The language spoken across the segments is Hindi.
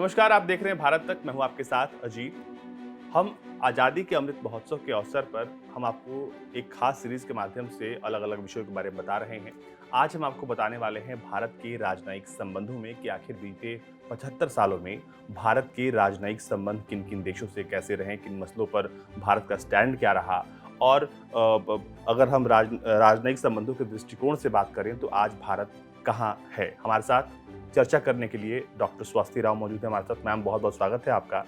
नमस्कार, आप देख रहे हैं भारत तक। मैं हूं आपके साथ अजीत। हम आज़ादी के अमृत महोत्सव के अवसर पर हम आपको एक खास सीरीज के माध्यम से अलग अलग विषयों के बारे में बता रहे हैं। आज हम आपको बताने वाले हैं भारत के राजनयिक संबंधों में कि आखिर बीते 75 सालों में भारत के राजनयिक संबंध किन किन देशों से कैसे रहे, किन मसलों पर भारत का स्टैंड क्या रहा। और अगर हम राजनयिक संबंधों के दृष्टिकोण से बात करें तो आज भारत कहाँ है। हमारे साथ चर्चा करने के लिए डॉक्टर स्वास्थी राव मौजूद है हमारे साथ। मैम, बहुत बहुत स्वागत है आपका।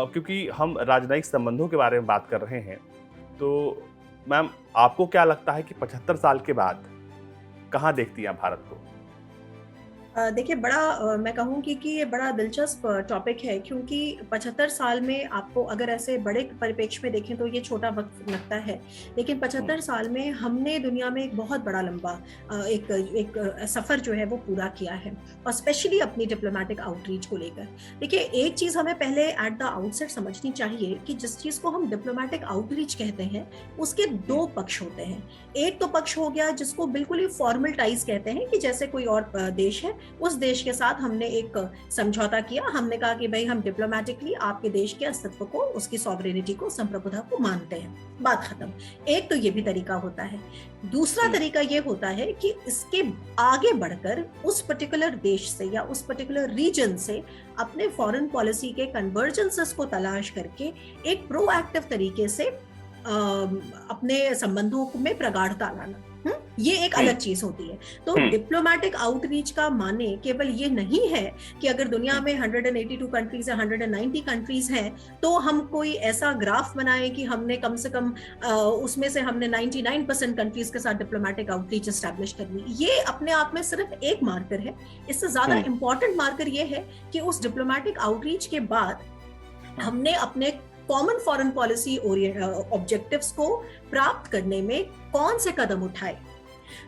क्योंकि हम राजनयिक संबंधों के बारे में बात कर रहे हैं, तो मैम आपको क्या लगता है कि 75 साल के बाद कहाँ देखती हैं आप भारत को? देखिए मैं कहूँगी कि ये बड़ा दिलचस्प टॉपिक है, क्योंकि 75 साल में आपको अगर ऐसे बड़े परिप्रेक्ष्य में देखें तो ये छोटा वक्त लगता है, लेकिन 75 साल में हमने दुनिया में एक बहुत बड़ा लंबा एक सफर जो है वो पूरा किया है, और स्पेशली अपनी डिप्लोमेटिक आउटरीच को लेकर। देखिए, एक चीज हमें पहले एट द आउटसेट समझनी चाहिए कि जिस चीज को हम डिप्लोमेटिक आउटरीच कहते हैं उसके दो पक्ष होते हैं। एक तो पक्ष हो गया जिसको बिल्कुल ही फॉर्मल टाइज कहते हैं, कि जैसे कोई और देश है, उस देश के साथ हमने एक समझौता किया, हमने कहा कि भाई हम डिप्लोमेटिकली आपके देश के अस्तित्व को, उसकी सॉवरेनिटी को, संप्रभुता को मानते हैं, बात खत्म। एक तो ये भी तरीका होता है। दूसरा तरीका ये होता है कि इसके आगे बढ़कर उस पर्टिकुलर देश से या उस पर्टिकुलर रीजन से अपने फॉरेन पॉलिसी के कन्वर्जेंसेस को तलाश करके एक प्रोएक्टिव तरीके से अपने संबंधों में प्रगाढ़ता लाना। ये एक अलग चीज होती है। तो डिप्लोमेटिक आउटरीच का माने केवल ये नहीं है कि अगर दुनिया में 182 कंट्रीज है, 190 कंट्रीज हैं, तो हम कोई ऐसा ग्राफ बनाएं कि हमने कम से कम उसमें से हमने 99% कंट्रीज के साथ डिप्लोमेटिक आउटरीच एस्टैब्लिश कर ली। ये अपने आप में सिर्फ एक मार्कर है। इससे ज्यादा इंपॉर्टेंट मार्कर ये है कि उस डिप्लोमेटिक आउटरीच के बाद हमने अपने कॉमन फॉरेन पॉलिसी ऑब्जेक्टिव्स को प्राप्त करने में कौन से कदम उठाए,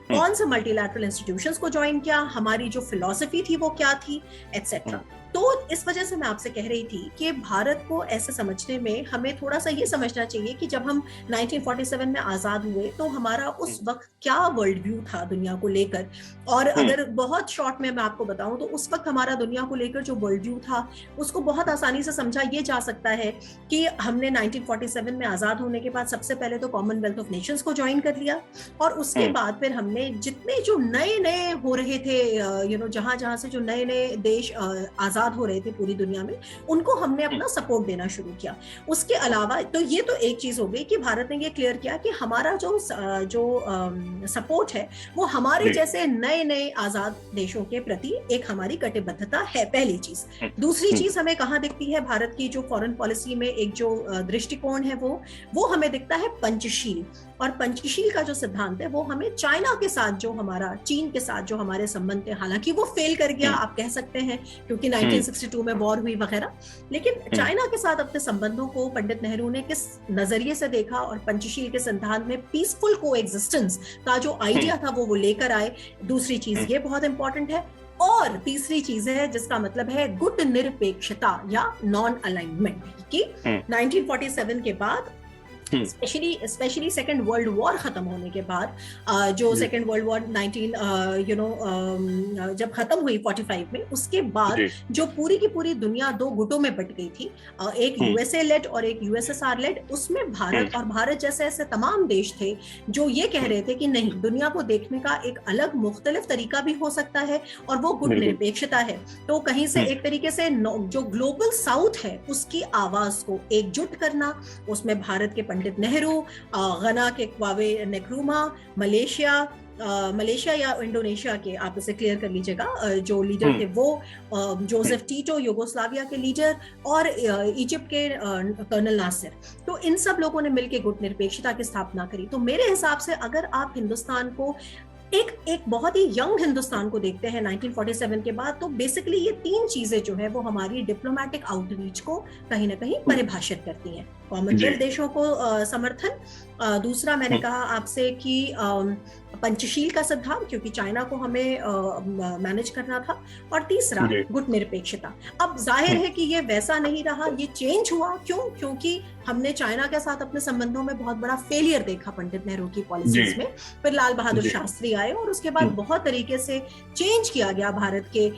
कौन से मल्टीलैटरल इंस्टीट्यूशंस को ज्वाइन किया, हमारी जो फिलॉसफी थी वो क्या थी, एटसेट्रा। तो इस वजह से मैं आपसे कह रही थी कि भारत को ऐसे समझने में हमें थोड़ा सा ये समझना चाहिए कि जब हम 1947 में आजाद हुए तो हमारा उस वक्त क्या वर्ल्ड व्यू था दुनिया को लेकर। और अगर बहुत शॉर्ट में मैं आपको बताऊं तो उस वक्त हमारा दुनिया को लेकर जो वर्ल्ड व्यू था उसको बहुत आसानी से समझा ये जा सकता है कि हमने 1947 में आजाद होने के बाद सबसे पहले तो कॉमनवेल्थ ऑफ नेशंस को ज्वाइन कर लिया, और उसके बाद फिर हमने जितने जो नए नए हो रहे थे, जहां जहां से जो नए नए देश आजाद हो रहे थे पूरी दुनिया में, उनको हमने अपना सपोर्ट देना शुरू किया। उसके अलावा तो ये तो एक चीज हो गई कि भारत ने ये क्लियर किया कि हमारा जो सपोर्ट है वो हमारे जैसे नए नए आजाद देशों के प्रति एक हमारी कटिबद्धता है, पहली चीज। दूसरी चीज हमें कहाँ दिखती है भारत की जो फॉरेन पॉलिसी में एक जो दृष्टिकोण है वो हमें दिखता है पंचशील। और पंचशील का जो सिद्धांत है वो हमें चाइना के साथ जो हमारा, चीन के साथ जो हमारे संबंध थे, हालांकि वो फेल कर गया आप कह सकते हैं क्योंकि 1962 में वॉर हुई वगैरह, लेकिन चाइना के साथ अपने संबंधों को पंडित नेहरू ने किस नजरिए से देखा और पंचशील के सिद्धांत में पीसफुल कोएग्जिस्टेंस का जो आइडिया था वो लेकर आए। दूसरी चीज ये बहुत इंपॉर्टेंट है। और तीसरी चीज है जिसका मतलब है गुट निरपेक्षता या नॉन अलाइनमेंट, कि 1947 के बाद स्पेशली सेकेंड वर्ल्ड वॉर खत्म होने के बाद, जो सेकेंड वर्ल्ड वॉर 19 जब खत्म हुई 45 में, उसके बाद जो पूरी की पूरी दुनिया दो गुटों में बट गई थी, एक यूएसए लेड और एक यूएसएसआर लेड, उसमें भारत और भारत जैसे ऐसे तमाम देश थे जो ये कह रहे थे कि नहीं, दुनिया को देखने का एक अलग मुख्तलिफ तरीका भी हो सकता है और वो गुट निरपेक्षता है। तो कहीं से एक तरीके से जो ग्लोबल साउथ है उसकी आवाज को एकजुट करना, उसमें भारत के पंडित नेहरू, गना के क्वावे नक्रुमा, मलेशिया या इंडोनेशिया के, आप इसे क्लियर कर लीजिएगा, जो लीडर थे वो जोसेफ टीटो, यूगोस्लाविया के लीडर, और इजिप्ट के कर्नल नासिर। तो इन सब लोगों ने मिलकर गुट निरपेक्षता की स्थापना करी। तो मेरे हिसाब से अगर आप हिंदुस्तान को एक बहुत ही यंग हिंदुस्तान को देखते हैं 1947 के बाद, तो बेसिकली ये तीन चीजें जो है वो हमारी डिप्लोमेटिक आउटरीच को कहीं ना कहीं परिभाषित करती हैं। कॉमनवेल्थ देशों को समर्थन, दूसरा मैंने कहा आपसे कि पंचशील का सिद्धांत, क्योंकि चाइना को हमें मैनेज करना था, और तीसरा गुट निरपेक्षता। अब जाहिर है कि ये वैसा नहीं रहा, ये चेंज हुआ। क्योंकि हमने चाइना के साथ अपने संबंधों में बहुत बड़ा फेलियर देखा पंडित नेहरू की पॉलिसीज में। फिर लाल बहादुर शास्त्री आए और उसके बाद बहुत तरीके से चेंज किया गया भारत के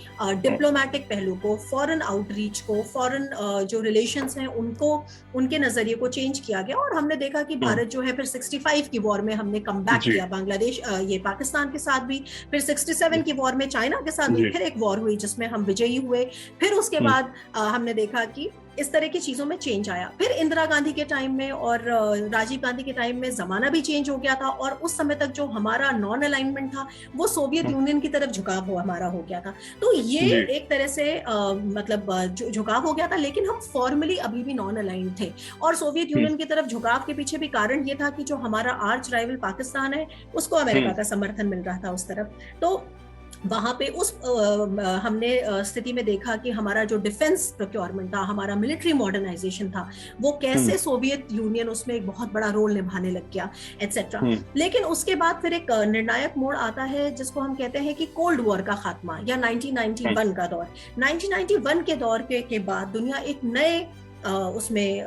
डिप्लोमेटिक पहलू को, फॉरेन आउटरीच को, फॉरेन जो रिलेशंस हैं उनको, उनके नजरिए को चेंज किया गया। और हमने देखा कि भारत जो है फिर 65 की वॉर में हमने कम बैक किया, बांग्लादेश ये पाकिस्तान के साथ भी, फिर 67 की वॉर में चाइना के साथ भी फिर एक वॉर हुई जिसमें हम विजयी हुए। फिर उसके बाद हमने देखा कि इस तरह की चीजों में चेंज आया। फिर इंदिरा गांधी के टाइम में और राजीव गांधी के टाइम में जमाना भी चेंज हो गया था, और उस समय तक जो हमारा नॉन अलाइनमेंट था वो सोवियत यूनियन की तरफ झुकाव हो हमारा हो गया था। तो ये एक तरह से मतलब झुकाव हो गया था, लेकिन हम फॉर्मली अभी भी नॉन अलाइंड थे। और सोवियत यूनियन की तरफ झुकाव के पीछे भी कारण ये था कि जो हमारा आर्च राइवल पाकिस्तान है उसको अमेरिका का समर्थन मिल रहा था उस तरफ। तो वहां पे उस हमने स्थिति में देखा कि हमारा जो डिफेंस प्रोक्योरमेंट था, हमारा मिलिट्री मॉडर्नाइजेशन था, वो कैसे सोवियत यूनियन उसमें एक बहुत बड़ा रोल निभाने लग गया, एटसेट्रा। लेकिन उसके बाद फिर एक निर्णायक मोड़ आता है जिसको हम कहते हैं कि कोल्ड वॉर का खात्मा या 1991 का दौर। 1991 के दौर के बाद दुनिया एक नए उसमें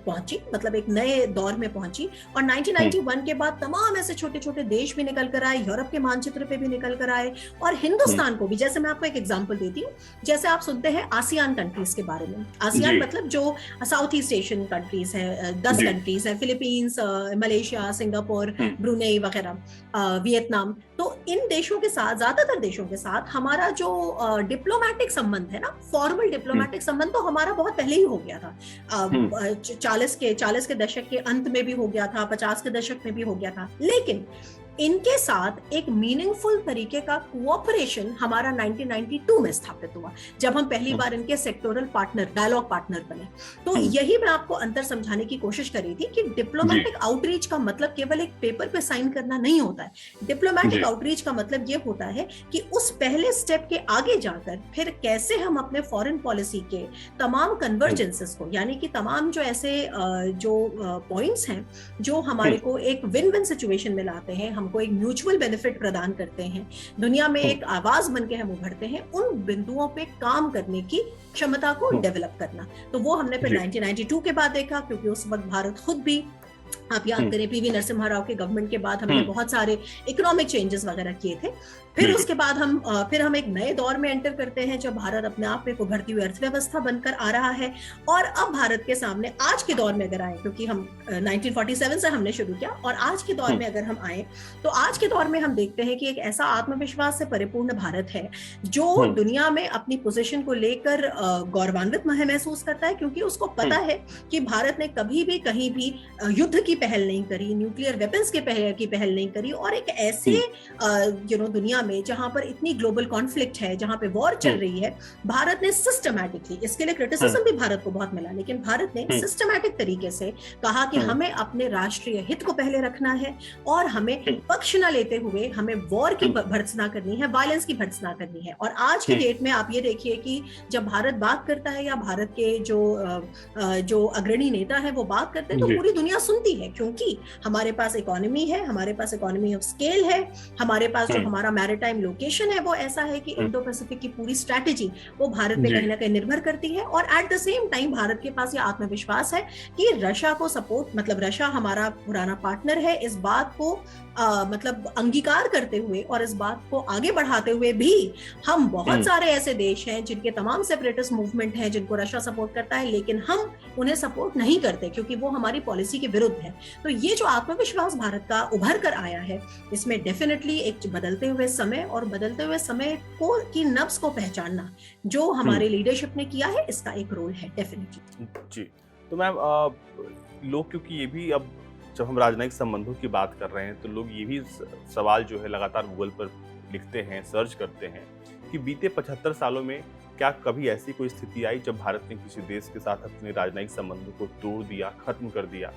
पहुंची, मतलब एक नए दौर में पहुंची। और 1991 के बाद तमाम ऐसे छोटे छोटे देश भी निकल कर आए, यूरोप के मानचित्र पे भी निकल कर आए, और हिंदुस्तान को भी। जैसे मैं आपको एक एग्जांपल देती हूँ, जैसे आप सुनते हैं आसियान कंट्रीज के बारे में। आसियान मतलब जो साउथ ईस्ट एशियन कंट्रीज है, 10 कंट्रीज है, फिलीपींस, मलेशिया, सिंगापुर, ब्रुनेई वगैरह, वियतनाम। तो इन देशों के साथ, ज्यादातर देशों के साथ हमारा जो डिप्लोमेटिक संबंध है ना, फॉर्मल डिप्लोमेटिक संबंध तो हमारा बहुत पहले ही हो गया था। 40 के दशक के अंत में भी हो गया था, 50 के दशक में भी हो गया था। लेकिन इनके साथ एक मीनिंगफुल तरीके का कोऑपरेशन हमारा 1992 में स्थापित हुआ, जब हम पहली बार इनके सेक्टोरल पार्टनर, डायलॉग पार्टनर बने। तो यही मैं आपको अंतर समझाने की कोशिश कर रही थी कि डिप्लोमेटिक आउटरीच का मतलब केवल एक पेपर पे साइन करना नहीं होता है। डिप्लोमेटिक आउटरीच का मतलब ये होता है कि उस पहले स्टेप के आगे जाकर फिर कैसे हम अपने फॉरेन पॉलिसी के तमाम कन्वर्जेंसेस को, यानी कि तमाम जो ऐसे जो पॉइंट्स हैं जो हमारे को एक विन विन सिचुएशन में लाते हैं, हमको एक म्यूचुअल बेनिफिट प्रदान करते हैं, दुनिया में एक आवाज बनके हम उभरते हैं, उन बिंदुओं पे काम करने की क्षमता को डेवलप करना। तो वो हमने फिर 1992 के बाद देखा, क्योंकि उस वक्त भारत खुद भी, आप याद करें, पीवी नरसिम्हा राव के गवर्नमेंट के बाद हमने बहुत सारे इकोनॉमिक चेंजेस वगैरह किए थे। फिर उसके बाद हम एक नए दौर में एंटर करते हैं, जब भारत अपने आप में एक उभरती हुई अर्थव्यवस्था बनकर आ रहा है। और अब भारत के सामने आज के दौर में अगर आए, क्योंकि हम 1947 से हमने शुरू किया, और आज के दौर में अगर हम आए तो आज के दौर में हम देखते हैं कि एक ऐसा आत्मविश्वास से परिपूर्ण भारत है जो दुनिया में अपनी पोजीशन को लेकर गौरवान्वित महसूस करता है, क्योंकि उसको पता है कि भारत ने कभी भी कहीं भी युद्ध की पहल नहीं करी, न्यूक्लियर वेपन्स की पहल नहीं करी। और एक ऐसे दुनिया में जहां पर इतनी ग्लोबल कॉन्फ्लिक्ट है, जहां पे वॉर चल रही है, भारत ने सिस्टमैटिकली, इसके लिए क्रिटिसिज्म भी भारत को बहुत मिला, लेकिन भारत ने सिस्टमैटिक तरीके से कहा कि हमें अपने राष्ट्रीय हित को पहले रखना है और हमें पक्ष न लेते हुए हमें वॉर की भर्त्सना करनी है, वायलेंस की भर्त्सना करनी है। और आज की डेट में आप ये देखिए कि जब भारत बात करता है या भारत के जो अग्रणी नेता है वो बात करते हैं, तो पूरी दुनिया सुनती है, क्योंकि हमारे पास इकोनॉमी है, हमारे पास इकोनॉमी ऑफ स्केल है, हमारे पास जो हमारा मैरिटाइम लोकेशन है वो ऐसा है कि इंडो पैसिफिक की पूरी स्ट्रैटेजी वो भारत पे कहीं ना कहीं निर्भर करती है। और at the same time Bharat के पास ये आत्मविश्वास है कि रशिया को सपोर्ट, मतलब रशिया हमारा पुराना पार्टनर है, इस बात को मतलब अंगीकार करते हुए और इस बात को आगे बढ़ाते हुए भी हम बहुत सारे ऐसे देश हैं जिनके तमाम सेपरेटिस्ट मूवमेंट हैं जिनको रशिया सपोर्ट करता है, लेकिन हम उन्हें सपोर्ट नहीं करते क्योंकि वो हमारी पॉलिसी के विरुद्ध है। तो ये जो आत्मविश्वास भारत का उभर कर आया है, इसमें डेफिनेटली एक बदलते हुए समय और बदलते हुए समय को की नब्ज को पहचानना जो हमारे लीडरशिप ने किया है, इसका एक रोल है डेफिनेटली। जी, तो मैम लोग, क्योंकि ये भी अब जब हम राजनयिक संबंधों की बात कर रहे हैं तो लोग ये भी सवाल जो है लगातार गूगल पर लिखते हैं, सर्च करते हैं कि बीते 75 सालों में क्या कभी ऐसी कोई स्थिति आई जब भारत ने किसी देश के साथ अपने राजनयिक संबंधों को तोड़ दिया, खत्म कर दिया?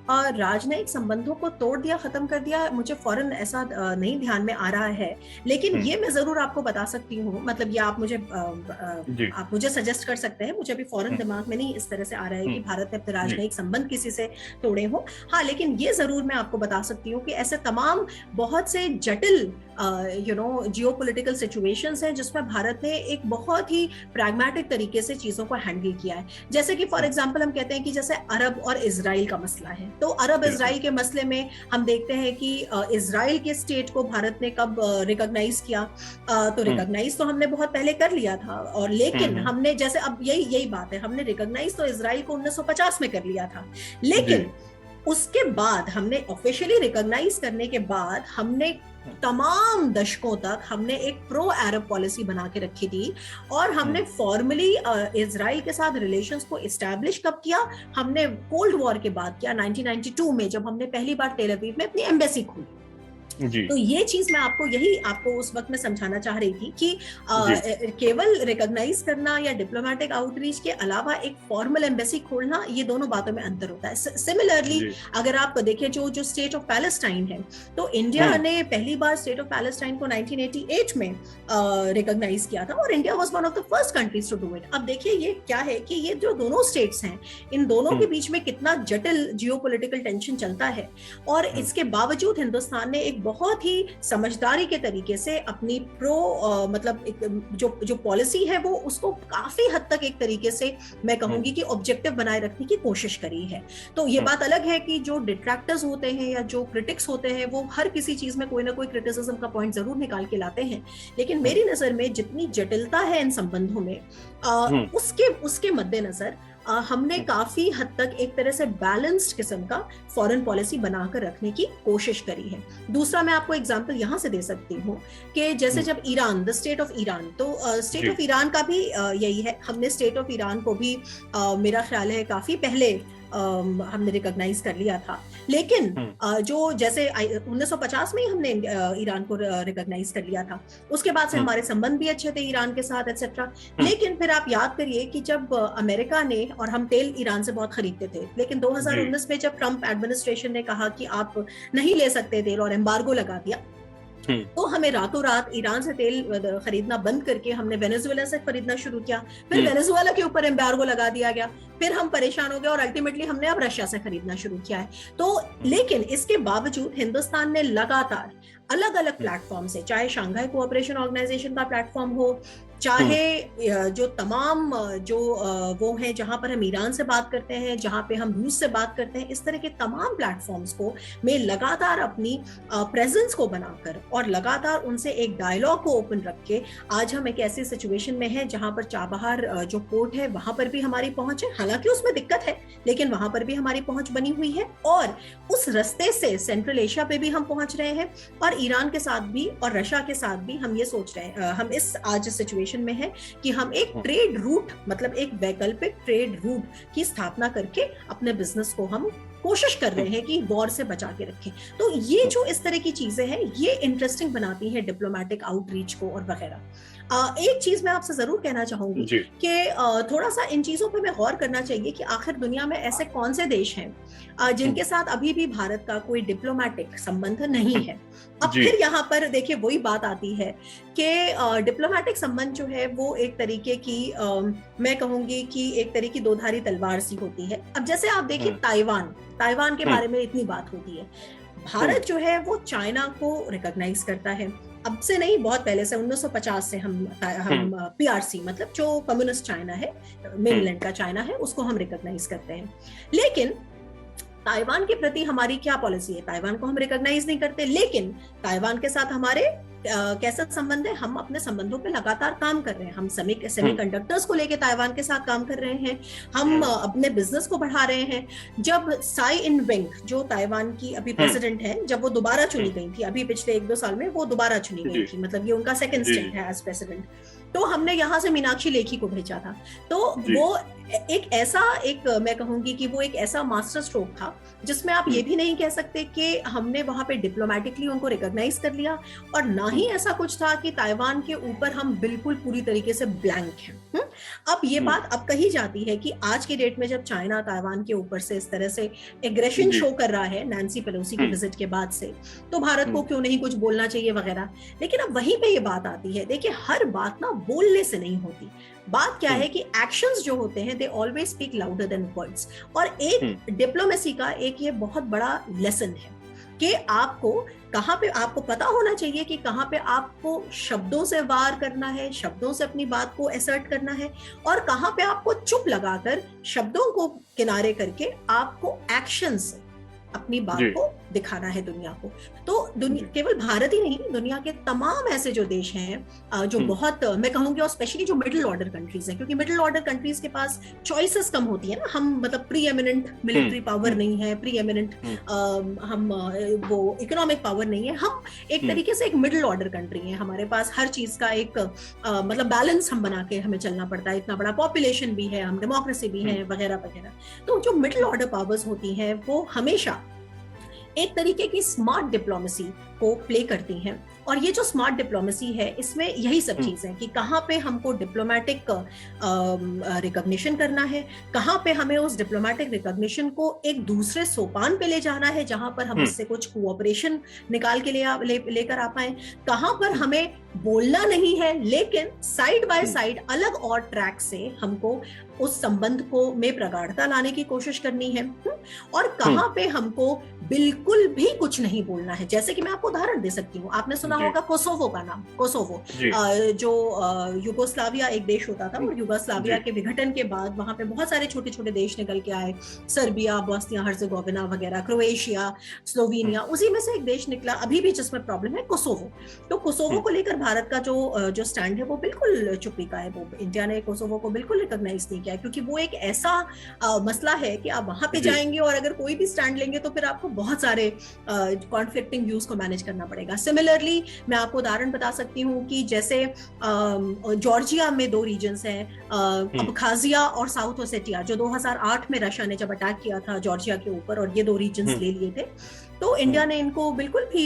राजनयिक संबंधों को तोड़ दिया, खत्म कर दिया, मुझे फौरन ऐसा नहीं ध्यान में आ रहा है, लेकिन ये मैं जरूर आपको बता सकती हूँ। मतलब ये आप मुझे सजेस्ट कर सकते हैं, मुझे अभी फौरन दिमाग में नहीं इस तरह से आ रहा है कि भारत ने अपने राजनयिक संबंध किसी से तोड़े हो। हाँ, लेकिन ये जरूर मैं आपको बता सकती हूँ कि ऐसे तमाम बहुत से जटिल जियोपॉलिटिकल सिचुएशंस हैं जिसमें भारत ने एक बहुत ही प्रैग्मेटिक तरीके से चीजों को हैंडल किया है। जैसे कि फॉर एग्जांपल हम कहते हैं कि जैसे अरब और इजराइल का मसला है, तो अरब इजराइल के मसले में हम देखते हैं कि इजराइल के स्टेट को भारत ने कब रिकॉग्नाइज किया, तो रिकॉग्नाइज तो हमने बहुत पहले कर लिया था, और लेकिन हमने जैसे अब यही बात है, हमने रिकॉग्नाइज तो इजराइल को 1950 में कर लिया था, लेकिन उसके बाद हमने ऑफिशियली रिकॉग्नाइज करने के बाद हमने तमाम दशकों तक हमने एक प्रो अरब पॉलिसी बना के रखी थी, और हमने फॉर्मली इजराइल के साथ रिलेशंस को एस्टैब्लिश कब किया, हमने कोल्ड वॉर के बाद किया 1992 में, जब हमने पहली बार तेल अवीव में अपनी एम्बेसी खोली। जी। तो ये चीज मैं आपको उस वक्त में समझाना चाह रही थी कि केवल रिकॉग्नाइज करना या डिप्लोमेटिक आउटरीच के अलावा एक फॉर्मल एम्बेसी खोलना, ये दोनों बातों में अंतर होता है। सिमिलरली अगर आप देखें जो स्टेट ऑफ पैलेस्टाइन है, तो इंडिया ने पहली बार स्टेट ऑफ पैलेस्टाइन को 1988 में रिकॉग्नाइज किया था, और India was one of the first countries to do it. अब देखिए ये क्या है कि ये जो दोनों स्टेट्स हैं, इन दोनों के बीच में कितना जटिल जियोपॉलिटिकल टेंशन चलता है, और इसके बावजूद हिंदुस्तान ने एक बहुत ही समझदारी के तरीके से अपनी मतलब जो पॉलिसी है वो उसको काफी हद तक एक तरीके से मैं कहूंगी कि ऑब्जेक्टिव बनाए रखने की कोशिश करी है। तो ये बात अलग है कि जो डिट्रैक्टर्स होते हैं या जो क्रिटिक्स होते हैं वो हर किसी चीज में कोई ना कोई क्रिटिसिज्म का पॉइंट जरूर निकाल के लाते हैं, लेकिन मेरी नजर में जितनी जटिलता है इन संबंधों में उसके मद्देनजर हमने काफी हद तक एक तरह से बैलेंस्ड किस्म का फॉरेन पॉलिसी बनाकर रखने की कोशिश करी है। दूसरा मैं आपको एग्जांपल यहाँ से दे सकती हूँ कि जैसे जब Iran, the state of Iran, तो स्टेट ऑफ ईरान का भी यही है, हमने स्टेट ऑफ ईरान को भी मेरा ख्याल है काफी पहले हमने रिकॉग्नाइज कर लिया था, लेकिन जो जैसे 1950 में ही हमने ईरान को रिकॉग्नाइज कर लिया था, उसके बाद से हमारे संबंध भी अच्छे थे ईरान के साथ एक्सेट्रा। लेकिन फिर आप याद करिए कि जब अमेरिका ने, और हम तेल ईरान से बहुत खरीदते थे, लेकिन 2019 में जब ट्रंप एडमिनिस्ट्रेशन ने कहा कि आप नहीं ले सकते तेल और एम्बार्गो लगा दिया, तो हमें रातों रात ईरान से तेल खरीदना बंद करके हमने वेनेजुएला से खरीदना शुरू किया, फिर वेनेजुएला के ऊपर एम्बार्गो लगा दिया गया, फिर हम परेशान हो गए और अल्टीमेटली हमने अब रशिया से खरीदना शुरू किया है। तो लेकिन इसके बावजूद हिंदुस्तान ने लगातार अलग अलग प्लेटफॉर्म से, चाहे शंघाई कोऑपरेशन ऑर्गेनाइजेशन का प्लेटफॉर्म हो, चाहे जो तमाम जो वो हैं जहां पर हम ईरान से बात करते हैं, जहां पे हम रूस से बात करते हैं, इस तरह के तमाम प्लेटफॉर्म्स को में लगातार अपनी प्रेजेंस को बनाकर और लगातार उनसे एक डायलॉग को ओपन रख के आज हम एक ऐसी सिचुएशन में हैं जहां पर चाबहार जो पोर्ट है वहां पर भी हमारी पहुंच है, हालांकि उसमें दिक्कत है लेकिन वहां पर भी हमारी पहुंच बनी हुई है, और उस रास्ते से सेंट्रल एशिया पे भी हम पहुंच रहे हैं, और ईरान के साथ भी और रशिया के साथ भी हम ये सोच रहे हैं, हम इस आज सिचुएशन में है कि हम एक ट्रेड रूट, मतलब एक वैकल्पिक ट्रेड रूट की स्थापना करके अपने बिजनेस को हम कोशिश कर रहे हैं कि वॉर से बचा के रखें। तो ये जो इस तरह की चीजें हैं ये इंटरेस्टिंग बनाती हैं डिप्लोमेटिक आउटरीच को और वगैरह। एक चीज मैं आपसे जरूर कहना चाहूंगी कि थोड़ा सा इन चीजों पे हमें गौर करना चाहिए कि आखिर दुनिया में ऐसे कौन से देश हैं जिनके साथ अभी भी भारत का कोई डिप्लोमेटिक संबंध नहीं है। अब फिर यहाँ पर देखिए वही बात आती है कि डिप्लोमेटिक संबंध जो है वो एक तरीके की मैं कहूंगी कि एक तरह की दोधारी तलवार सी होती है। अब जैसे आप देखिए ताइवान के बारे में इतनी बात होती है, भारत जो है वो चाइना को रिकॉग्नाइज करता है, अब से नहीं बहुत पहले से 1950 से हम पीआरसी मतलब जो कम्युनिस्ट चाइना है, मेनलैंड का चाइना है, उसको हम रिकॉग्नाइज करते हैं। लेकिन ताइवान के प्रति हमारी क्या पॉलिसी है? ताइवान को हम रिकॉग्नाइज नहीं करते, लेकिन ताइवान के साथ हमारे कैसा संबंध है? हम अपने संबंधों पे लगातार काम कर रहे हैं, हम सेमीकंडक्टर्स को लेके ताइवान के साथ काम कर रहे हैं, हम अपने बिजनेस को बढ़ा रहे हैं। जब साई इन वेंग जो ताइवान की अभी प्रेसिडेंट है, जब वो दोबारा चुनी गई थी, अभी पिछले 1-2 साल में वो दोबारा चुनी गई थी, मतलब ये उनका सेकंड स्टेट है एज प्रेसिडेंट, तो हमने यहाँ से मीनाक्षी लेखी को भेजा था। तो वो एक ऐसा मैं कहूंगी कि वो एक ऐसा मास्टर स्ट्रोक था जिसमें आप ये भी नहीं कह सकते कि हमने वहां पे डिप्लोमेटिकली उनको रिकॉग्नाइज कर लिया, और ना ही ऐसा कुछ था कि ताइवान के ऊपर हम बिल्कुल पूरी तरीके से ब्लैंक हैं। अब ये बात अब कही जाती है कि आज की डेट में जब चाइना ताइवान के ऊपर से इस तरह से एग्रेशन शो कर रहा है नैन्सी पेलोसी के विजिट के बाद से, तो भारत को क्यों नहीं कुछ बोलना चाहिए वगैरह। लेकिन अब वहीं पे ये बात आती है, देखिए हर बात ना बोलने से नहीं होती, बात क्या है कि एक्शंस जो होते हैं they always speak louder than words, और एक डिप्लोमेसी का एक ये बहुत बड़ा लेसन है कि आपको कहाँ पे, आपको पता होना चाहिए कि कहाँ पे आपको शब्दों से वार करना है, शब्दों से अपनी बात को असर्ट करना है, और कहाँ पे आपको चुप लगाकर शब्दों को किनारे करके आपको एक्शन से अपनी बात को दिखाना है दुनिया को। तो केवल भारत ही नहीं, दुनिया के तमाम ऐसे जो देश हैं जो बहुत, मैं कहूंगी, और स्पेशली जो मिडिल ऑर्डर कंट्रीज हैं, क्योंकि मिडिल ऑर्डर कंट्रीज के पास चॉइसेस कम होती है ना। हम मतलब प्री एमिनेंट मिलिट्री पावर नहीं है, प्री एमिनेंट हम वो इकोनॉमिक पावर नहीं है, हम एक तरीके से एक मिडिल ऑर्डर कंट्री है। हमारे पास हर चीज का एक मतलब बैलेंस हम बना के हमें चलना पड़ता है, इतना बड़ा पॉपुलेशन भी है, हम डेमोक्रेसी भी है, वगैरह वगैरह। तो जो मिडिल ऑर्डर पावर्स होती हैं वो हमेशा एक तरीके की स्मार्ट डिप्लोमेसी को प्ले करती हैं, और ये जो स्मार्ट डिप्लोमेसी है इसमें यही सब चीजें हैं कि कहाँ पे हमको डिप्लोमेटिक रिकॉग्निशन करना है, कहाँ पे हमें उस डिप्लोमेटिक रिकॉग्निशन को एक दूसरे सोपान पे ले जाना है जहां पर हम उससे कुछ कोऑपरेशन निकाल के लेकर आ पाए, कहाँ पर हमें बोलना नहीं है लेकिन साइड बाय साइड अलग और ट्रैक से हमको उस संबंध को में प्रगाढ़ता लाने की कोशिश करनी है, और कहाँ पे हमको बिल्कुल भी कुछ नहीं बोलना है। जैसे कि मैं आपको उदाहरण दे सकती हूँ, आपने सुना होगा कोसोवो का नाम। कोसोवो जो युगोस्लाविया एक देश होता था, और युगोस्लाविया के विघटन के बाद वहां पे बहुत सारे छोटे छोटे देश निकल के आए, सर्बिया, बोस्निया हर्जेगोविना वगैरह, क्रोएशिया, स्लोवेनिया, उसी में से एक देश निकला अभी भी जिसमें प्रॉब्लम है, कोसोवो। तो कोसोवो को लेकर भारत का जो स्टैंड है वो बिल्कुल चुप्पी का है। वो इंडिया ने कोसोवो को बिल्कुल रिकॉग्नाइज नहीं किया, क्योंकि वो एक ऐसा मसला है कि आप वहां पे जाएंगे और अगर कोई भी स्टैंड लेंगे तो फिर आपको बहुत सारे कॉन्फ्लिक्टिंग व्यूज को मैनेज करना पड़ेगा। सिमिलरली मैं आपको उदाहरण बता सकती हूँ कि जैसे जॉर्जिया में दो रीजन्स हैं, अबखाजिया और साउथ ओसेटिया, जो 2008 में रशिया ने जब अटैक किया था जॉर्जिया के ऊपर और ये दो रीजन्स ले लिए थे, तो इंडिया ने इनको बिल्कुल भी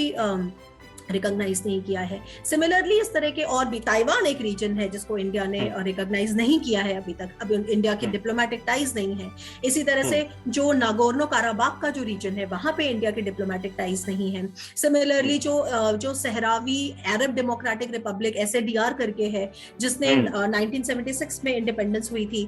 रिकॉग्नाइज नहीं किया है। सिमिलरली इस तरह के और भी, ताइवान एक रीजन है जिसको इंडिया ने रिकॉग्नाइज नहीं किया है अभी तक, अब इंडिया के डिप्लोमेटिक टाइज नहीं है। इसी तरह से जो नागोर्नो काराबाग का जो रीजन है वहां पे इंडिया के डिप्लोमेटिक टाइज नहीं है। सिमिलरली जो सहरावी अरब डेमोक्रेटिक रिपब्लिक SADR करके है, जिसने 1976 में इंडिपेंडेंस हुई थी,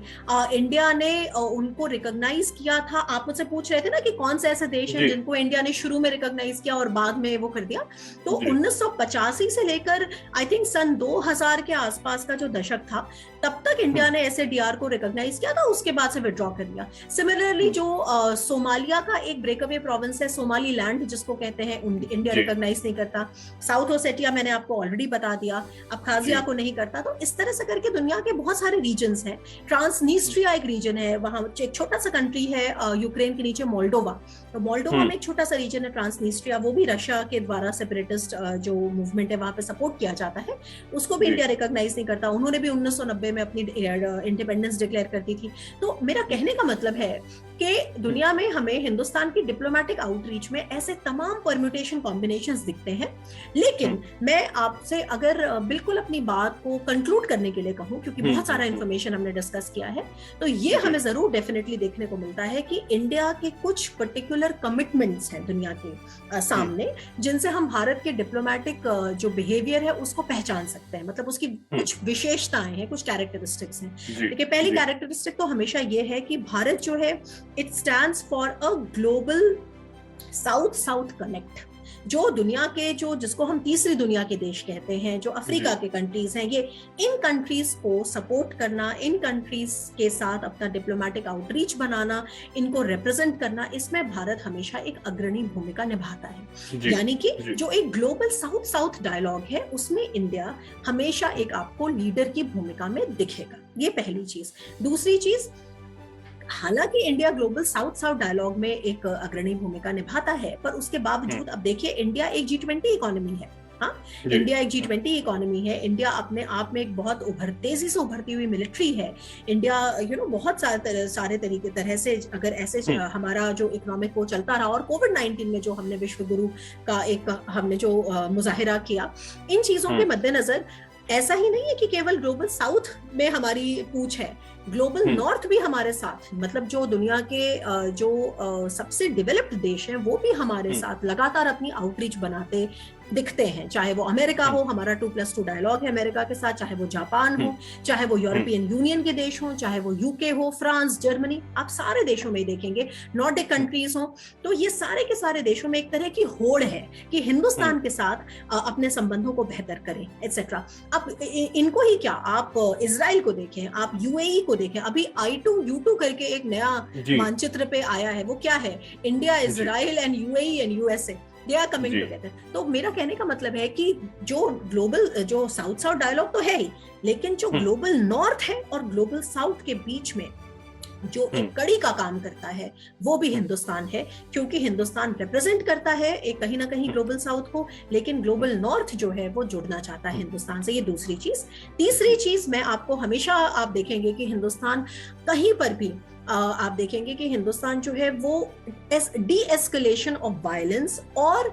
इंडिया ने उनको रिकॉग्नाइज किया था। आप मुझसे पूछ रहे थे ना कि कौन से ऐसे देश हैं जिनको इंडिया ने शुरू में रिकॉग्नाइज किया और बाद में वो कर दिया, तो 1985 से लेकर आई थिंक सन 2000 के आसपास का जो दशक था, तब तक इंडिया ने SADR को रिकॉग्नाइज किया था, उसके बाद से विड्रॉ कर दिया। सिमिलरली जो सोमालिया का एक ब्रेकअवे प्रोविंस है, सोमाली लैंड जिसको कहते हैं, इंडिया रिकॉग्नाइज नहीं करता। साउथ ओसेटिया मैंने आपको ऑलरेडी बता दिया, अबखाजिया को नहीं करता। तो इस तरह से करके दुनिया के बहुत सारे रीजन्स हैं। ट्रांसनीस्ट्रिया एक रीजन है, वहां एक छोटा सा कंट्री है यूक्रेन के नीचे, मोल्डोवा। तो मोल्डोवा में एक छोटा सा रीजन है ट्रांसनीस्ट्रिया, वो भी रशिया के द्वारा सेपरेटिस्ट जो मूवमेंट है वहां पे सपोर्ट किया जाता है, उसको भी इंडिया रिकॉग्नाइज नहीं करता। उन्होंने भी 1990 में अपनी इंडिपेंडेंस डिक्लेयर कर दी थी। तो मेरा कहने का मतलब है कि दुनिया में हमें हिंदुस्तान की डिप्लोमेटिक आउटरीच में ऐसे तमाम परम्यूटेशन कॉम्बिनेशंस दिखते हैं, लेकिन मैं आपसे अगर बिल्कुल अपनी बात को कंक्लूड करने के लिए कहूं, क्योंकि बहुत सारा इंफॉर्मेशन हमने डिस्कस किया है, तो ये हमें जरूर डेफिनेटली देखने को मिलता है कि इंडिया के कुछ पर्टिकुलर कमिटमेंट्स हैं दुनिया के सामने, जिनसे हम भारत के डिप्लोमेटिक जो बिहेवियर है उसको पहचान सकते हैं। मतलब उसकी कुछ विशेषताएं हैं, कुछ कैरेक्टरिस्टिक्स हैं। देखिए, पहली कैरेक्टरिस्टिक तो हमेशा ये है कि भारत जो है, it stands for a global south south connect. जो दुनिया के जिसको हम तीसरी दुनिया के देश कहते हैं, जो अफ्रीका के कंट्रीज हैं, ये इन कंट्रीज को सपोर्ट करना, इन कंट्रीज के साथ अपना डिप्लोमेटिक आउटरीच बनाना, इनको रिप्रेजेंट करना, इसमें भारत हमेशा एक अग्रणी भूमिका निभाता है। यानी कि जो एक ग्लोबल साउथ साउथ डायलॉग है उसमें इंडिया हमेशा एक आपको लीडर की भूमिका में दिखेगा। ये पहली चीज। दूसरी चीज, हालांकि India global south south dialogue में एक अग्रणी भूमिका निभाता है, पर उसके बावजूद अब देखिए, इंडिया एक G20 इकोनॉमी है। हाँ, इंडिया एक G20 इकोनॉमी है। इंडिया अपने आप में एक बहुत तेजी से उभरती हुई मिलिट्री है। इंडिया बहुत सारे तरह से अगर ऐसे हमारा जो इकोनॉमिक वो चलता रहा, और कोविड-19 में जो हमने विश्व गुरु का एक हमने जो मुजाहिरा किया, इन चीजों के मद्देनजर ऐसा ही नहीं है कि केवल ग्लोबल साउथ में हमारी पूछ है, ग्लोबल नॉर्थ भी हमारे साथ, मतलब जो दुनिया के सबसे डेवलप्ड देश हैं वो भी हमारे साथ लगातार अपनी आउटरीच बनाते दिखते हैं, चाहे वो अमेरिका हो, हमारा 2+2 डायलॉग है अमेरिका के साथ, चाहे वो जापान हो, चाहे वो यूरोपियन यूनियन के देश हो, चाहे वो यूके हो, फ्रांस, जर्मनी, आप सारे देशों में देखेंगे, नॉर्डिक कंट्रीज हो, तो ये सारे के सारे देशों में एक तरह की होड़ है कि हिंदुस्तान के साथ अपने संबंधों को बेहतर करें एटसेट्रा। अब इनको ही क्या, आप इजराइल को देखें, आप यूएई को देखें, अभी I2U2 करके एक नया मानचित्र पे आया है, वो क्या है, India, Israel and UAE and USA, they are coming together. तो मेरा कहने का मतलब है कि जो ग्लोबल, जो साउथ साउथ डायलॉग तो है ही, लेकिन जो ग्लोबल नॉर्थ है और ग्लोबल साउथ के बीच में जो एक कड़ी का काम करता है वो भी हिंदुस्तान है, क्योंकि हिंदुस्तान रिप्रेजेंट करता है एक कहीं ना कहीं ग्लोबल साउथ को, लेकिन ग्लोबल नॉर्थ जो है वो जुड़ना चाहता है हिंदुस्तान से। ये दूसरी चीज। तीसरी चीज, मैं आपको हमेशा आप देखेंगे कि हिंदुस्तान कहीं पर भी आप देखेंगे कि हिंदुस्तान जो है वो डी एस्केलेशन ऑफ वायलेंस और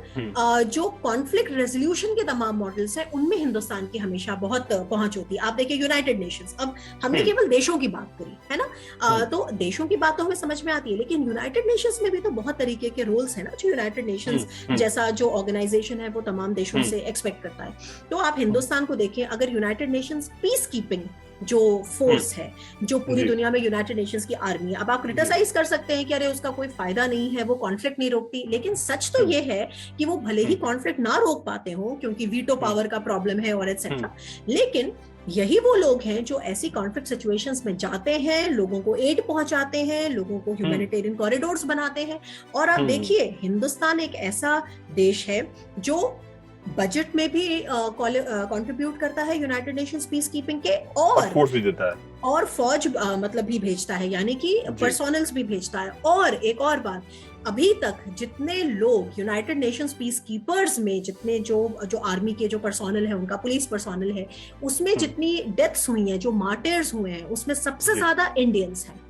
जो कॉन्फ्लिक्ट रेजोल्यूशन के तमाम मॉडल्स हैं उनमें हिंदुस्तान की हमेशा बहुत पहुंच होती है। आप देखिए यूनाइटेड नेशंस, अब हमने केवल देशों की बात करी है ना, तो देशों की बात तो हमें समझ में आती है, लेकिन यूनाइटेड नेशंस में भी तो बहुत तरीके के रोल्स है ना, जो यूनाइटेड नेशंस जैसा जो ऑर्गेनाइजेशन है वो तमाम देशों से एक्सपेक्ट करता है। तो आप हिंदुस्तान को देखें, अगर यूनाइटेड नेशंस पीस कीपिंग जो फोर्स है, जो पूरी दुनिया में यूनाइटेड नेशंस की आर्मी है, अब आप क्रिटिसाइज कर सकते हैं कि अरे उसका कोई फायदा नहीं है, वो कॉन्फ्लिक्ट नहीं रोकती, लेकिन सच तो ये है कि वो भले ही कॉन्फ्लिक्ट ना रोक पाते हो क्योंकि वीटो पावर का प्रॉब्लम है और एटसेट्रा, लेकिन यही वो लोग हैं जो ऐसी कॉन्फ्लिक्ट सिचुएशंस में जाते हैं, लोगों को एड पहुंचाते हैं, लोगों को ह्यूमैनिटेरियन कॉरिडोर्स बनाते हैं। और आप देखिए, हिंदुस्तान एक ऐसा देश है जो बजट में भी कंट्रीब्यूट करता है यूनाइटेड नेशंस पीस कीपिंग के, और फोर्स भी देता है, और फौज मतलब भी भेजता है, यानी कि पर्सोनल्स भी भेजता है। और एक और बात, अभी तक जितने लोग यूनाइटेड नेशंस पीस कीपर्स में, जितने जो आर्मी के जो पर्सोनल है, उनका पुलिस पर्सोनल है, उसमें जितनी डेथ्स हुई हैं, जो मार्टियर्स हुए हैं, उसमें सबसे ज्यादा इंडियंस हैं।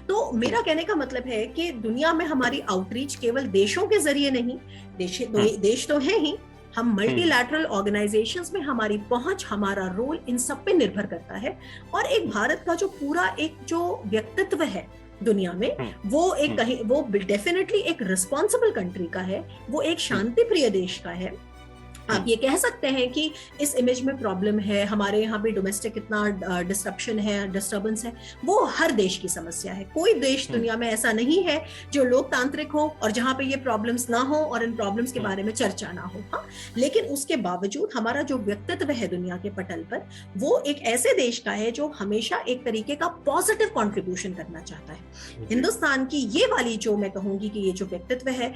तो मेरा कहने का मतलब है कि दुनिया में हमारी आउटरीच केवल देशों के जरिए नहीं, देश तो है ही, हम मल्टीलैटरल ऑर्गेनाइजेशंस में हमारी पहुंच, हमारा रोल, इन सब पे निर्भर करता है। और एक भारत का जो पूरा एक जो व्यक्तित्व है दुनिया में, वो एक कहीं, वो डेफिनेटली एक रिस्पॉन्सिबल कंट्री का है, वो एक शांति प्रिय देश का है। आप ये कह सकते हैं कि इस इमेज में प्रॉब्लम है, हमारे यहाँ पे डोमेस्टिक इतना डिस्ट्रप्शन है, डिस्टर्बेंस है, वो हर देश की समस्या है। कोई देश दुनिया में ऐसा नहीं है जो लोकतांत्रिक हो और जहाँ पे ये प्रॉब्लम्स ना हो और इन प्रॉब्लम्स के बारे में चर्चा ना हो। हाँ, लेकिन उसके बावजूद हमारा जो व्यक्तित्व है दुनिया के पटल पर, वो एक ऐसे देश का है जो हमेशा एक तरीके का पॉजिटिव कॉन्ट्रीब्यूशन करना चाहता है। हिंदुस्तान की ये वाली जो मैं कहूंगी कि ये जो व्यक्तित्व है,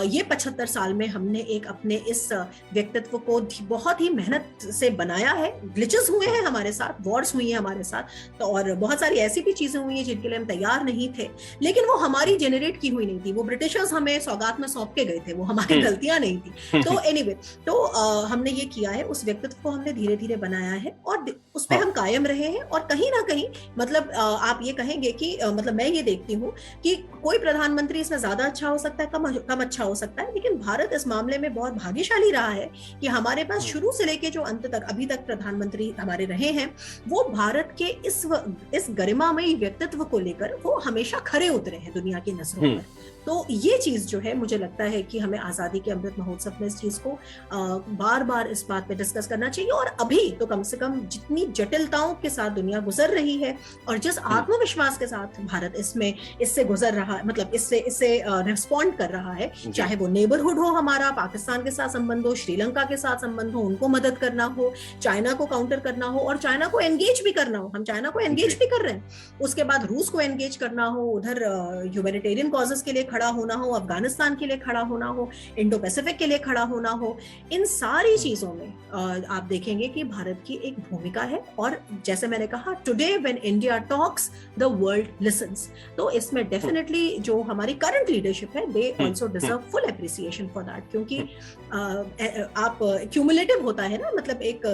ये 75 साल में हमने एक अपने इस व्यक्तित्व को बहुत ही मेहनत से बनाया है। ग्लिचेस हुए हैं हमारे साथ, वॉर्स हुई हैं हमारे साथ, तो और बहुत सारी ऐसी भी चीजें हुई हैं जिनके लिए हम तैयार नहीं थे, लेकिन वो हमारी जेनरेट की हुई नहीं थी, वो ब्रिटिशर्स हमें सौगात में सौंप के गए थे, वो हमारी गलतियां नहीं थी। तो एनीवे, तो हमने ये किया है, उस व्यक्तित्व को हमने धीरे धीरे बनाया है और उस पर हम कायम रहे हैं। और कहीं ना कहीं मतलब आप ये कहेंगे कि मतलब मैं ये देखती हूँ कि कोई प्रधानमंत्री इसमें ज्यादा अच्छा हो सकता है, कम अच्छा हो सकता है, लेकिन भारत इस मामले में बहुत भाग्यशाली रहा है कि हमारे पास शुरू से लेके जो अंत तक अभी तक प्रधानमंत्री हमारे रहे हैं, वो भारत के इस गरिमामयी व्यक्तित्व को लेकर वो हमेशा खरे उतरे हैं दुनिया की नजरों पर। तो ये चीज जो है, मुझे लगता है कि हमें आजादी के अमृत महोत्सव में इस चीज को बार बार इस बात पे डिस्कस करना चाहिए। और अभी तो कम से कम जितनी जटिलताओं के साथ दुनिया गुजर रही है और जिस आत्मविश्वास के साथ भारत इससे गुजर रहा है, मतलब इससे रिस्पॉन्ड कर रहा है, चाहे वो नेबरहुड हो हमारा, पाकिस्तान के साथ संबंध हो, श्रीलंका के साथ संबंध हो, उनको मदद करना हो, चाइना को काउंटर करना हो और चाइना को एंगेज भी करना हो, हम चाइना को एंगेज भी कर रहे हैं, उसके बाद रूस को एंगेज करना हो, उधर ह्यूमैनिटेरियन कॉजेस के लिए खड़ा होना हो, अफगानिस्तान के लिए खड़ा होना हो, इंडो पैसिफिक के लिए खड़ा होना हो, इन सारी चीजों में आप देखेंगे कि भारत की एक भूमिका है। और जैसे मैंने कहा, today when India talks the world lessons. तो इसमें डेफिनेटली जो हमारी करंट लीडरशिप है, they also deserve full appreciation for that, क्योंकि आप क्यूमुलेटिव होता है ना, मतलब एक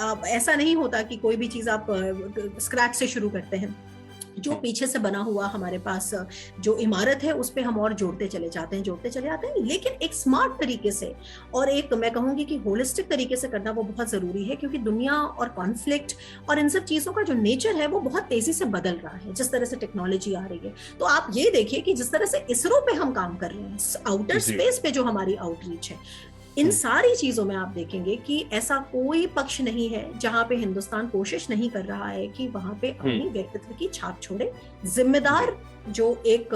आप ऐसा नहीं होता कि कोई भी चीज आप स्क्रैच से शुरू करते हैं, जो पीछे से बना हुआ हमारे पास जो इमारत है उस पे हम और जोड़ते चले जाते हैं, लेकिन एक स्मार्ट तरीके से और एक मैं कहूंगी कि होलिस्टिक तरीके से करना वो बहुत जरूरी है, क्योंकि दुनिया और कॉन्फ्लिक्ट और इन सब चीजों का जो नेचर है वो बहुत तेजी से बदल रहा है, जिस तरह से टेक्नोलॉजी आ रही है। तो आप ये देखिए कि जिस तरह से इसरो पे हम काम कर रहे हैं, आउटर स्पेस पे जो हमारी आउटरीच है, इन हुँ, सारी चीजों में आप देखेंगे कि ऐसा कोई पक्ष नहीं है जहां पे हिंदुस्तान कोशिश नहीं कर रहा है कि वहां पे हुँ, अपनी व्यक्तित्व की छाप छोड़े। जी, जिम्मेदार जो एक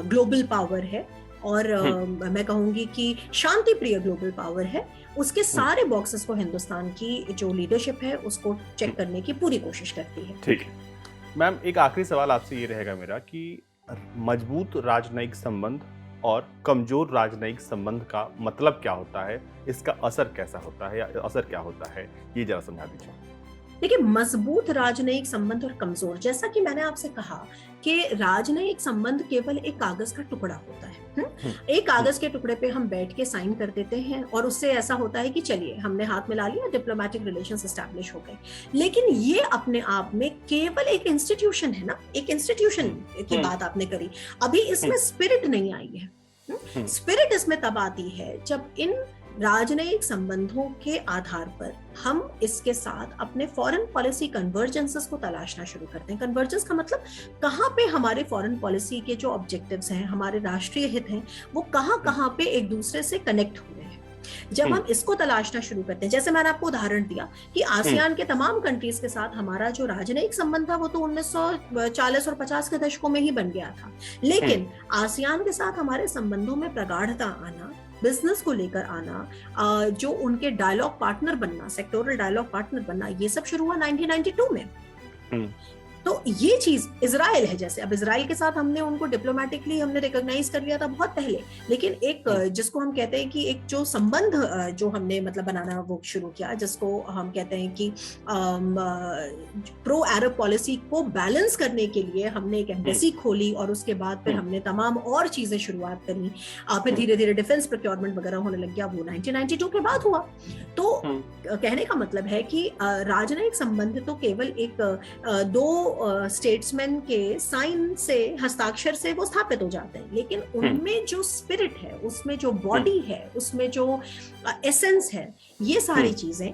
ग्लोबल पावर है और हुँ, मैं कहूंगी कि शांति प्रिय ग्लोबल पावर है, उसके हुँ, सारे बॉक्सेस को हिंदुस्तान की जो लीडरशिप है उसको हुँ, चेक करने की पूरी कोशिश करती है। ठीक है। मैम एक आखिरी सवाल आपसे ये रहेगा मेरा कि मजबूत राजनयिक संबंध और कमजोर राजनयिक संबंध का मतलब क्या होता है? इसका असर कैसा होता है या असर क्या होता है? ये ज़रा समझा दीजिए। देखिए, मजबूत राजनयिक संबंध और कमजोर, जैसा कि मैंने आपसे कहा कि राजनयिक संबंध केवल एक कागज का टुकड़ा होता है। हुँ, एक हुँ, कागज के टुकड़े पे हम बैठ के साइन कर देते हैं और उससे ऐसा होता है कि चलिए हमने हाथ मिला लिया, डिप्लोमेटिक रिलेशंस एस्टैब्लिश हो गए। लेकिन ये अपने आप में केवल एक इंस्टीट्यूशन है ना, एक इंस्टीट्यूशन हुँ, की हुँ, बात आपने करी। अभी हुँ, इसमें स्पिरिट नहीं आई है। हुँ, स्पिरिट इसमें तब आती है जब इन राजनयिक संबंधों के आधार पर हम इसके साथ अपने फॉरेन पॉलिसी कन्वर्जेंसेस को तलाशना शुरू करते हैं। कन्वर्जेंस का मतलब कहाँ पे हमारे फॉरेन पॉलिसी के जो ऑब्जेक्टिव्स हैं, हमारे राष्ट्रीय हित हैं, वो कहाँ हुँ, कहाँ पे एक दूसरे से कनेक्ट हो रहे हैं। जब हुँ, हम इसको तलाशना शुरू करते हैं, जैसे मैंने आपको उदाहरण दिया कि हुँ, आसियान के तमाम कंट्रीज के साथ हमारा जो राजनयिक संबंध था वो तो 1940 और 50 के दशकों में ही बन गया था। हुँ, लेकिन आसियान के साथ हमारे संबंधों में प्रगाढ़ता आना, बिजनेस को लेकर आना, जो उनके डायलॉग पार्टनर बनना, सेक्टोरल डायलॉग पार्टनर बनना, ये सब शुरू हुआ 1992 में। हुँ, तो ये चीज इजराइल है, जैसे अब इजराइल के साथ हमने उनको डिप्लोमेटिकली हमने रिकॉग्नाइज कर लिया था बहुत पहले, लेकिन एक हुँ, जिसको हम कहते हैं कि एक जो संबंध जो हमने मतलब बनाना वो शुरू किया, जिसको हम कहते हैं कि प्रो अरब पॉलिसी को बैलेंस करने के लिए हमने एक हुँ, एम्बेसी खोली और उसके बाद फिर हुँ, हमने तमाम और चीजें शुरुआत करी। फिर हुँ, धीरे धीरे डिफेंस प्रोक्योरमेंट वगैरह होने लग गया, वो 1992 के बाद हुआ। तो हुँ, कहने का मतलब है कि राजनयिक संबंध तो केवल एक दो स्टेट्समैन के साइन से, हस्ताक्षर से वो स्थापित हो जाते हैं, लेकिन हुँ, उनमें जो स्पिरिट है, उसमें जो हुँ, बॉडी है, उसमें जो एसेंस है, ये हुँ, सारी चीजें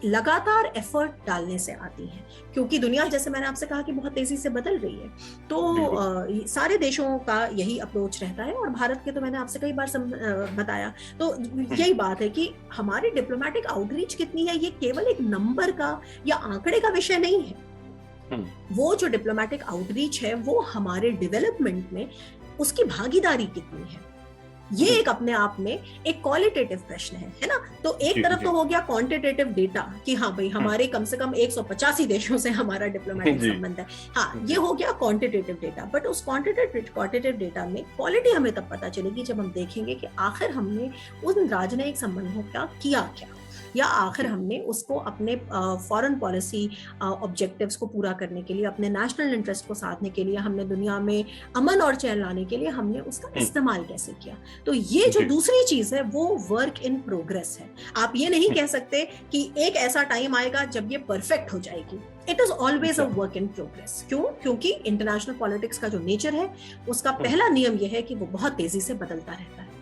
लगातार एफर्ट डालने से आती हैं। क्योंकि दुनिया, जैसे मैंने आपसे कहा कि बहुत तेजी से बदल रही है, तो बिल्कुल। सारे देशों का यही अप्रोच रहता है और भारत के तो मैंने आपसे कई बार बताया। तो हुँ, यही बात है कि हमारी डिप्लोमेटिक आउटरीच कितनी है, ये केवल एक नंबर का या आंकड़े का विषय नहीं है। हुँ, वो जो डिप्लोमेटिक आउटरीच है वो हमारे डेवलपमेंट में उसकी भागीदारी कितनी है, ये हुँ, एक अपने आप में एक क्वालिटेटिव प्रश्न है ना। तो एक जी, तरफ जी, तो हो गया क्वांटिटेटिव डेटा कि हाँ भाई हुँ, हमारे कम से कम 185 देशों से हमारा डिप्लोमेटिक जी, संबंध है। हाँ, ये जी, हो गया क्वांटिटेटिव डेटा, बट उस क्वांटिटेटिव डेटा में क्वालिटी हमें तब पता चलेगी जब हम देखेंगे कि आखिर हमने उन राजनयिक संबंधों का किया क्या, या आखिर जी, हमने उसको अपने फॉरेन पॉलिसी ऑब्जेक्टिव्स को पूरा करने के लिए, अपने नेशनल इंटरेस्ट को साधने के लिए, हमने दुनिया में अमन और चैन लाने के लिए हमने उसका हुँ, इस्तेमाल कैसे किया। तो ये जो जी, दूसरी चीज है वो वर्क इन प्रोग्रेस है। आप ये नहीं हुँ, कह सकते कि एक ऐसा टाइम आएगा जब ये परफेक्ट हो जाएगी। इट इज ऑलवेज अ अच्छा, वर्क इन प्रोग्रेस। क्यों? क्योंकि इंटरनेशनल पॉलिटिक्स का जो नेचर है उसका हुँ, पहला नियम यह है कि वो बहुत तेजी से बदलता रहता है।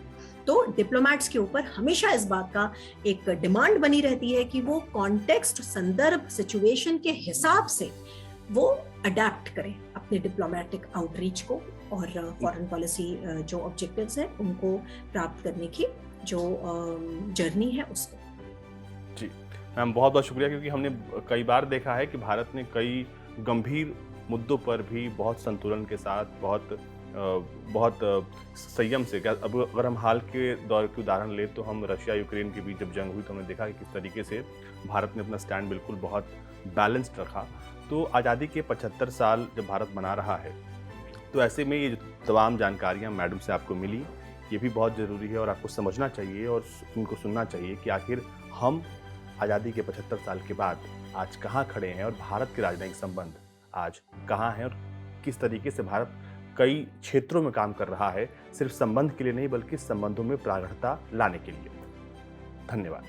तो डिप्लोमैट्स के ऊपर हमेशा इस बात का एक डिमांड बनी रहती है कि वो कॉन्टेक्स्ट, संदर्भ, सिचुएशन के हिसाब से वो अडेप्ट करें अपने डिप्लोमेटिक आउटरीच को और फॉरेन पॉलिसी जो ऑब्जेक्टिव्स हैं उनको प्राप्त करने की जो जर्नी है उसको। जी। मैम बहुत-बहुत शुक्रिया क्योंकि हमने कई बार देखा है कि भारत ने कई गंभीर मुद्दों पर भी बहुत संतुलन के साथ, बहुत संयम से, क्या अब अगर हम हाल के दौर की उदाहरण लें तो हम रशिया-यूक्रेन के बीच जब जंग हुई तो हमने देखा कि किस तरीके से भारत ने अपना स्टैंड बिल्कुल बहुत बैलेंस्ड रखा। तो आज़ादी के 75 साल जब भारत मना रहा है, तो ऐसे में ये जो तमाम जानकारियाँ मैडम से आपको मिली, ये भी बहुत ज़रूरी है और आपको समझना चाहिए और इनको सुनना चाहिए कि आखिर हम आज़ादी के 75 साल के बाद आज कहाँ खड़े हैं और भारत के राजनयिक संबंध आज कहाँ हैं और किस तरीके से भारत कई क्षेत्रों में काम कर रहा है, सिर्फ संबंध के लिए नहीं बल्कि संबंधों में प्रगाढ़ता लाने के लिए। धन्यवाद।